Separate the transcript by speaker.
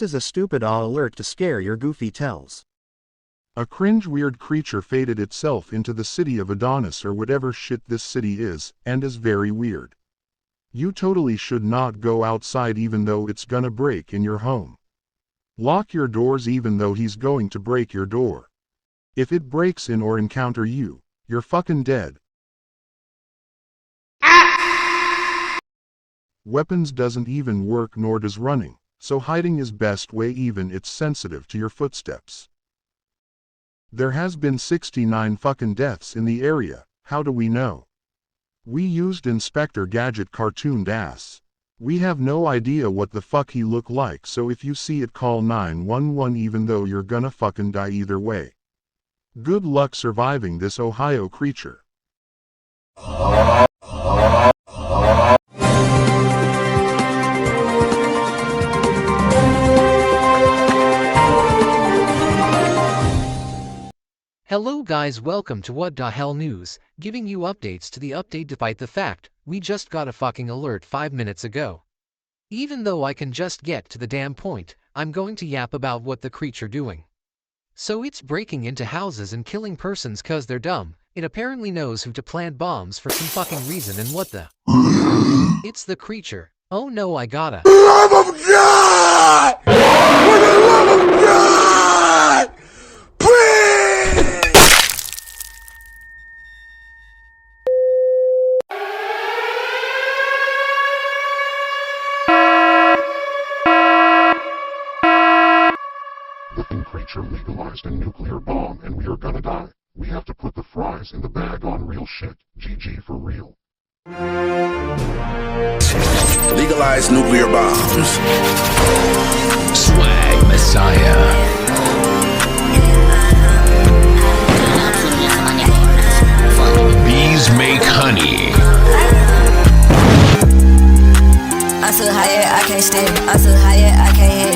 Speaker 1: is a stupid alert to scare your goofy tells.
Speaker 2: A cringe weird creature faded itself into the city of Adonis or whatever shit this city is, and is very weird. You totally should not go outside even though it's gonna break in your home. Lock your doors even though he's going to break your door. If it breaks in or encounter you, you're fucking dead. Weapons doesn't even work nor does running, so hiding is best way even it's sensitive to your footsteps. There has been 69 fucking deaths in the area, how do we know? We used Inspector Gadget cartooned ass. We have no idea what the fuck he look like, so if you see it call 911 even though you're gonna fucking die either way. Good luck surviving this Ohio creature.
Speaker 3: Hello guys, welcome to What the Hell News, giving you updates to the update despite the fact we just got a fucking alert 5 minutes ago. Even though I can just get to the damn point, I'm going to yap about what the creature doing. So it's breaking into houses and killing persons cause they're dumb. It apparently knows who to plant bombs for some fucking reason and what the... It's the creature. Oh no, I gotta...
Speaker 4: Love of God! For the love of God! Please!
Speaker 5: Looking creature legalized a nuclear bomb and we are gonna die. We have to put the fries in the bag on real shit. GG for real.
Speaker 4: Legalize nuclear bombs.
Speaker 6: Swag Messiah. Bees make honey.
Speaker 7: I'm so high, I can't stand. I'm so high, I can't hit.